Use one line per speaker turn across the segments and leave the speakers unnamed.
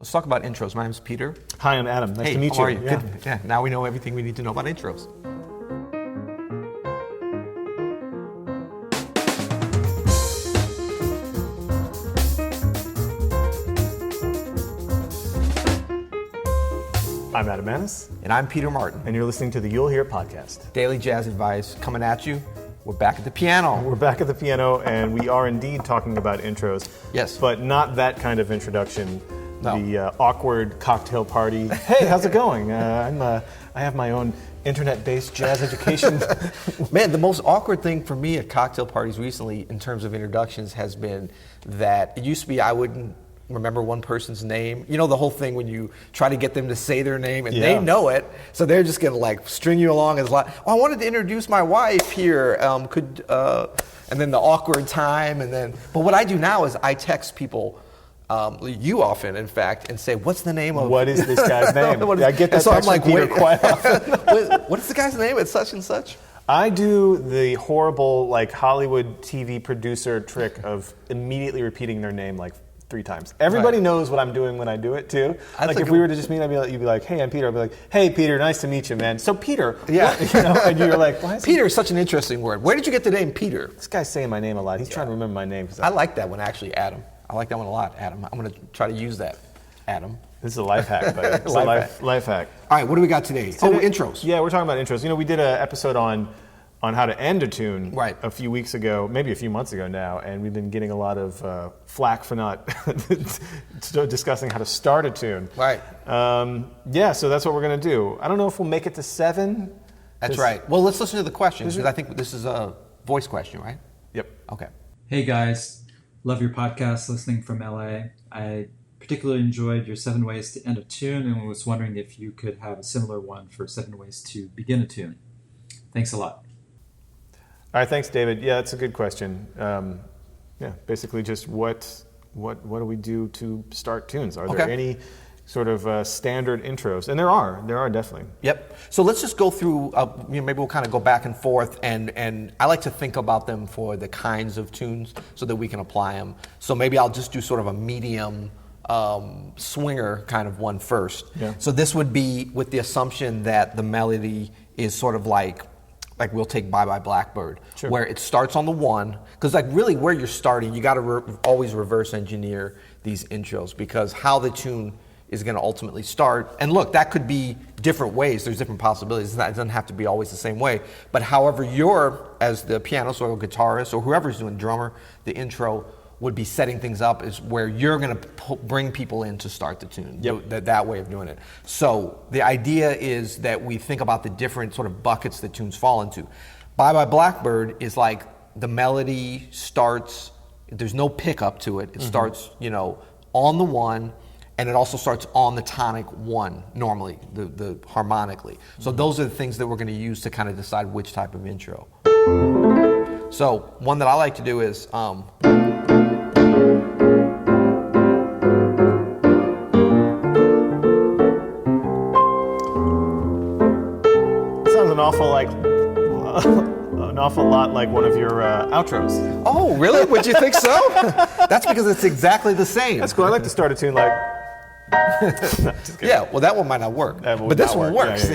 Let's talk about intros. My name's Peter.
Hi, I'm Adam. Nice
Hey,
to meet
how
you.
are you? Good. Yeah, now we know everything we need to know about intros.
I'm Adam Maness.
And I'm Peter Martin.
And you're listening to the You'll Hear podcast.
Daily jazz advice coming at you. We're back at the piano.
We're back at the piano, and we are indeed talking about intros.
Yes.
But not that kind of introduction.
No.
The awkward cocktail party. Hey, how's it going? I have my own internet-based jazz education.
Man, the most awkward thing for me at cocktail parties recently in terms of introductions has been that it used to be I wouldn't remember one person's name. You know the whole thing when you try to get them to say their name and they know it, so they're just gonna like string you along as like, oh, I wanted to introduce my wife here. And then the awkward time, but what I do now is I text people. You often, in fact, and say, "What's the name of?"
What is this guy's name? I get that
so
text
I'm like,
from Peter quite often.
What is the guy's name? It's such and such.
I do the horrible, like Hollywood TV producer trick of immediately repeating their name like 3 times. Everybody knows what I'm doing when I do it too. Like if we were to just meet, you'd be like, "Hey, I'm Peter." I'd be like, "Hey, Peter, nice to meet you, man." So Peter, and you're like, "Why is
Peter is such an interesting word. Where did you get the name Peter?
This guy's saying my name a lot. He's trying to remember my name.
I like that one actually, Adam. I like that one a lot, Adam. I'm going to try to use that, Adam.
This is a life hack, buddy. It's life hack.
All right, what do we got today? Intros.
Yeah, we're talking about intros. You know, we did an episode on how to end a tune a few weeks ago, maybe a few months ago now, and we've been getting a lot of flack for not discussing how to start a tune.
Right.
So that's what we're going to do. I don't know if we'll make it to 7.
That's right. Well, let's listen to the questions, because I think this is a voice question, right?
Yep.
Okay.
Hey guys, love your podcast, listening from LA. I particularly enjoyed your 7 ways to end a tune and was wondering if you could have a similar one for 7 ways to begin a tune. Thanks a lot.
All right, thanks, David. Yeah, that's a good question. Basically just what do we do to start tunes? Are there any sort of standard intros? And there are definitely.
Yep. So let's just go through, maybe we'll kind of go back and forth, and I like to think about them for the kinds of tunes so that we can apply them. So maybe I'll just do sort of a medium swinger kind of one first.
Yeah.
So this would be with the assumption that the melody is sort of like we'll take Bye Bye Blackbird, where it starts on the 1, because like really where you're starting, you got to always reverse engineer these intros, because how the tune is going to ultimately start. And look, that could be different ways. There's different possibilities. It doesn't have to be always the same way. But however you're, as the pianist or guitarist or whoever's doing drummer, the intro would be setting things up is where you're going to bring people in to start the tune.
Yep.
That way of doing it. So the idea is that we think about the different sort of buckets that tunes fall into. Bye Bye Blackbird is like the melody starts, there's no pickup to it. It starts, on the 1, and it also starts on the tonic 1 normally, the harmonically. So those are the things that we're going to use to kind of decide which type of intro. So one that I like to do is
sounds an awful lot like one of your outros.
Oh, really? Would you think so? That's because it's exactly the same.
That's cool. I like to start a tune like.
Yeah, well, that one might not work, but this one works.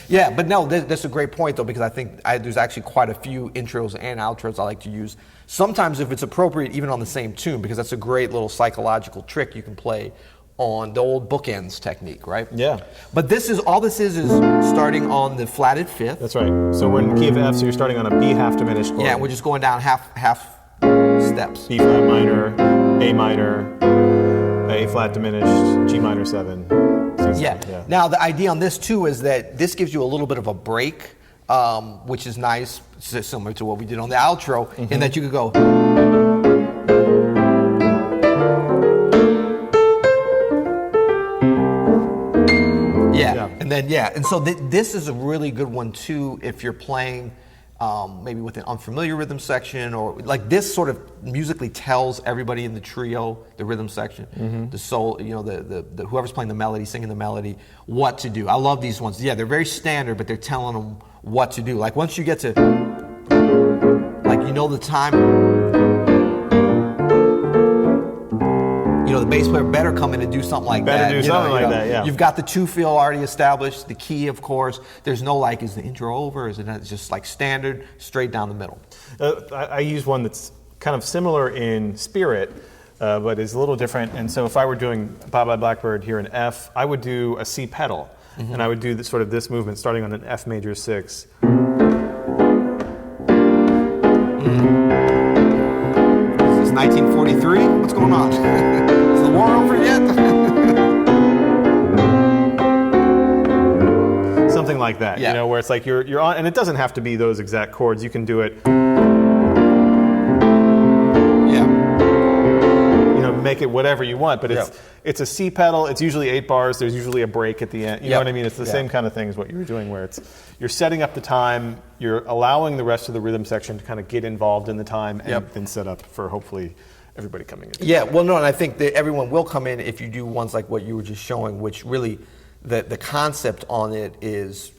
Yeah, but no, that's a great point though, because I think there's actually quite a few intros and outros I like to use. Sometimes, if it's appropriate, even on the same tune, because that's a great little psychological trick you can play on the old bookends technique, right?
Yeah.
But this is starting on the flatted 5th.
That's right. So we're in key of F, so you're starting on a B half diminished chord.
Yeah, we're just going down half steps.
B flat minor, A minor, A flat diminished, G minor 7.
Yeah. Now the idea on this too is that this gives you a little bit of a break, which is nice, similar to what we did on the outro, in that you could go. And so this is a really good one too if you're playing maybe with an unfamiliar rhythm section, or like this sort of musically tells everybody in the trio, the rhythm section, the soul, the whoever's playing the melody, singing the melody, what to do. I love these ones. Yeah, they're very standard, but they're telling them what to do. Like once you get to, like the time. the bass player better come in and do something like that.
Better do something like that, yeah.
You've got the 2-feel already established, the key, of course. There's no like, is the intro over? Is it not? It's just like standard, straight down the middle.
I use one that's kind of similar in spirit, but is a little different. And so if I were doing Bye Bye Blackbird here in F, I would do a C pedal. Mm-hmm. And I would do this movement starting on an F major 6.
Is this 1943? What's going on? Is the war over yet?
Something like that, where it's like you're on, and it doesn't have to be those exact chords. You can do it. Make it whatever you want, but it's a C pedal. It's usually 8 bars. There's usually a break at the end. You know what I mean? It's the same kind of thing as what you were doing, where you're setting up the time, you're allowing the rest of the rhythm section to kind of get involved in the time, and then set up for hopefully everybody coming in.
Yeah, well, no, and I think that everyone will come in if you do ones like what you were just showing, which really the concept on it is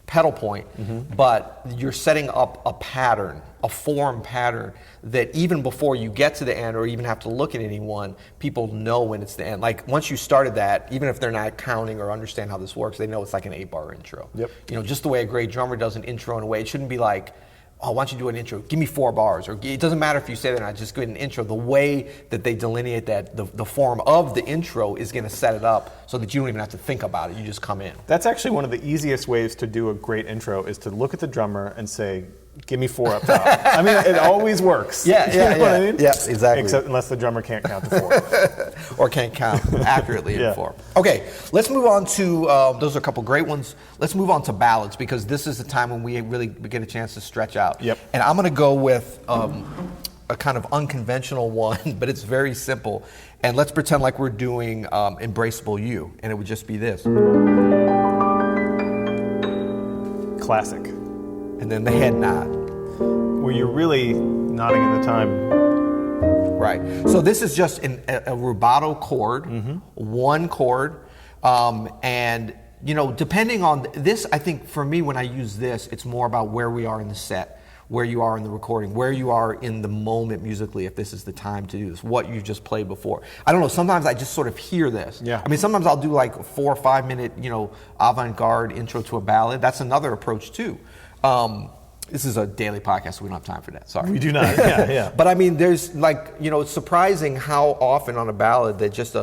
pedal point, but you're setting up a pattern, a form pattern that even before you get to the end or even have to look at anyone, people know when it's the end. Like once you started that, even if they're not counting or understand how this works, they know it's like an 8-bar intro.
Yep.
Just the way a great drummer does an intro in a way. It shouldn't be like, oh, why don't you do an intro? Give me 4 bars. Or it doesn't matter if you say that or not, just go ahead and intro. The way that they delineate that, the form of the intro is going to set it up so that you don't even have to think about it. You just come in.
That's actually one of the easiest ways to do a great intro is to look at the drummer and say, give me 4 up top. I mean, it always works.
Yeah,
what I mean?
Yeah, exactly.
Except unless the drummer can't count to 4.
Or can't count accurately in 4. Okay, let's move on to, those are a couple great ones. Let's move on to ballads because this is the time when we really get a chance to stretch out.
Yep.
And I'm going to go with a kind of unconventional one, but it's very simple. And let's pretend like we're doing Embraceable You, and it would just be this.
Classic.
And then the head nod.
Where you're really nodding at the time.
Right. So this is just a rubato chord, one chord, and depending on this, I think for me when I use this, it's more about where we are in the set, where you are in the recording, where you are in the moment musically, if this is the time to do this, what you just played before. I don't know, sometimes I just sort of hear this.
Yeah.
I mean, sometimes I'll do like a 4 or 5 minute, avant-garde intro to a ballad. That's another approach too. This is a daily podcast, so we don't have time for that. Sorry.
We do not. Yeah.
But I mean, there's like, it's surprising how often on a ballad that just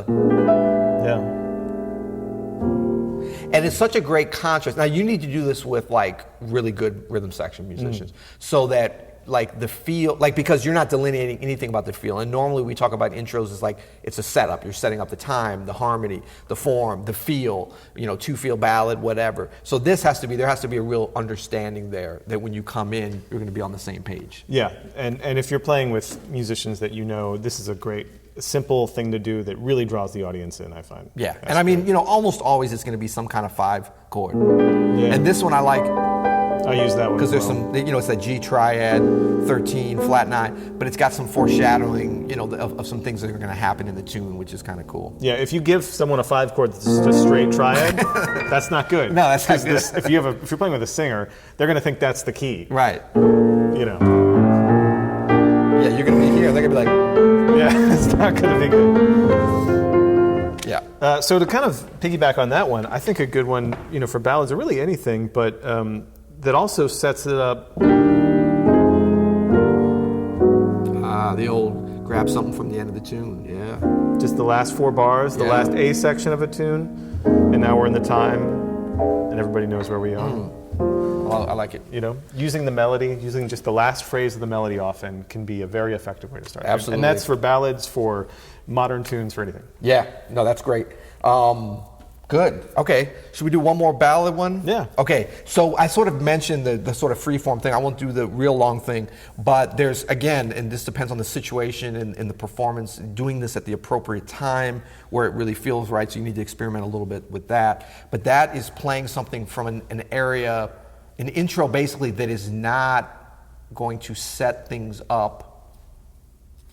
and it's such a great contrast. Now you need to do this with like really good rhythm section musicians, so that like the feel, like because you're not delineating anything about the feel. And normally we talk about intros as like it's a setup. You're setting up the time, the harmony, the form, the feel. 2-feel ballad, whatever. So there has to be a real understanding there that when you come in, you're going to be on the same page.
Yeah, and if you're playing with musicians that this is a great simple thing to do that really draws the audience in, I find.
Yeah, and I mean, almost always it's going to be some kind of 5 chord. Yeah. And this one I like.
I use that one
because there's some, it's that G triad, 13, flat 9, but it's got some foreshadowing, of some things that are going to happen in the tune, which is kind of cool.
Yeah, if you give someone a 5 chord that's just straight triad, that's not good.
No, that's not good.
If you're playing with a singer, they're going to think that's the key.
Right.
Yeah,
you're going to be here. They're going to be like,
yeah, it's not going to be good.
Yeah.
So to kind of piggyback on that one, I think a good one, for ballads or really anything, but that also sets it up.
The old grab something from the end of the tune. Yeah.
Just the last 4 bars, the last A section of a tune, and now we're in the time, and everybody knows where we are.
Well, I like it.
Using the melody, using just the last phrase of the melody often can be a very effective way to start.
Absolutely.
And that's for ballads, for modern tunes, for anything.
Yeah, no, that's great. Good. Okay, should we do one more ballad one?
Yeah.
Okay, so I sort of mentioned the sort of free-form thing. I won't do the real long thing, but there's, again, and this depends on the situation and the performance, doing this at the appropriate time where it really feels right, so you need to experiment a little bit with that. But that is playing something from an area, an intro basically that is not going to set things up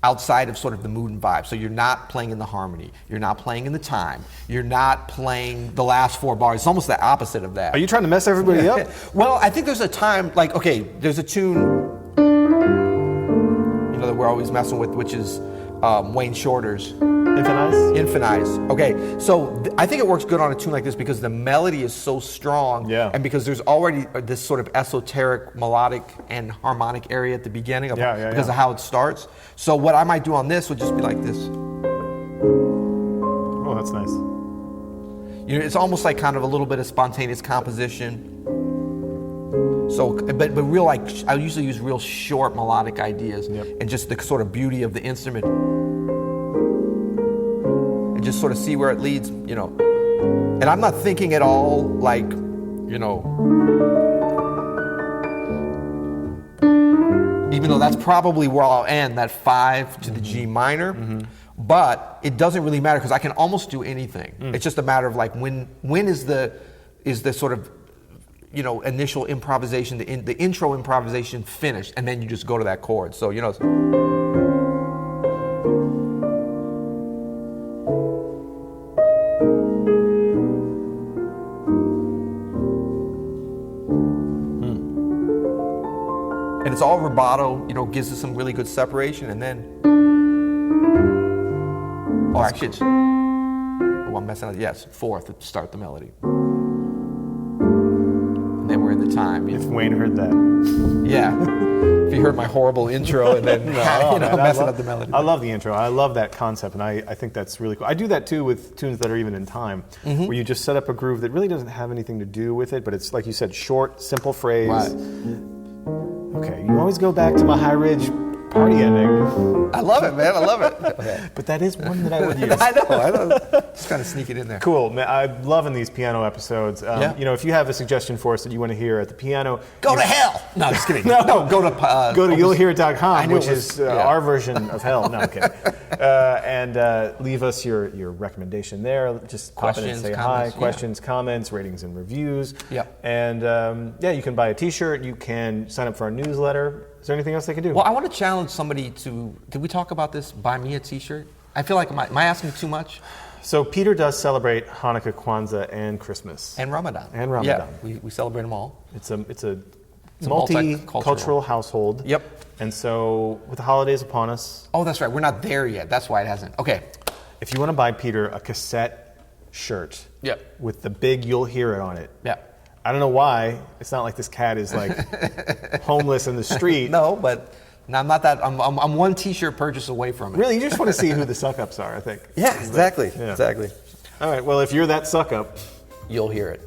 outside of sort of the mood and vibe. So you're not playing in the harmony, you're not playing in the time, you're not playing the last 4 bars. It's almost the opposite of that.
Are you trying to mess everybody up?
Well, I think there's a time, like, okay, there's a tune, that we're always messing with, which is Wayne Shorter's Infinize. Okay, so I think it works good on a tune like this because the melody is so strong, and because there's already this sort of esoteric melodic and harmonic area at the beginning because of how it starts. So what I might do on this would just be like this.
Oh, that's nice.
You know, it's almost like kind of a little bit of spontaneous composition. So, but real, like, I usually use real short melodic ideas and just the sort of beauty of the instrument. And just sort of see where it leads, you know. And I'm not thinking at all like, you know, even though that's probably where I'll end, that 5 to the G minor. But it doesn't really matter because I can almost do anything. It's just a matter of like when is the sort of, you know, initial improvisation, the intro improvisation finished, and then you just go to that chord. So, you know. And it's all rubato, you know, gives us some really good separation, and then. Oh, actually, it's. Oh, I'm messing up. Yes, 4th to start the melody. And then we're in the time.
If Wayne heard that.
Yeah. If he heard my horrible intro and then messing up the melody.
I love the intro. I love that concept, and I think that's really cool. I do that too with tunes that are even in time, where you just set up a groove that really doesn't have anything to do with it, but it's, like you said, short, simple phrase.
Right.
Okay, you always go back to my high ridge party ending.
I love it, man. I love it. Okay.
But that is one that I would use.
I know. Just kind of sneak it in there.
Cool. Man, I'm loving these piano episodes. You know, if you have a suggestion for us that you want to hear at the piano,
go to hell. No, just kidding.
No,
go to
you'llhearit.com, which is our version of hell. No, I'm kidding. And leave us your recommendation there. Just pop in and say hi. Questions, comments, ratings, and reviews.
Yep.
And you can buy a T-shirt. You can sign up for our newsletter. Is there anything else they can do?
Well, I want to challenge somebody to. Did we talk about this? Buy me a T-shirt. I feel like am I asking too much?
So Peter does celebrate Hanukkah, Kwanzaa, and Christmas.
And Ramadan.
Yeah,
we celebrate them all.
It's a multicultural household.
Yep.
And so with the holidays upon us.
Oh, that's right. We're not there yet. That's why it hasn't. Okay.
If you want to buy Peter a cassette shirt.
Yep.
With the big "You'll Hear It" on it.
Yeah.
I don't know why. It's not like this cat is like homeless in the street.
No, but I'm not that. I'm one T-shirt purchase away from it.
Really, you just want to see who the suck-ups are, I think.
Yeah, exactly. Exactly.
All right. Well, if you're that suck-up,
you'll hear it.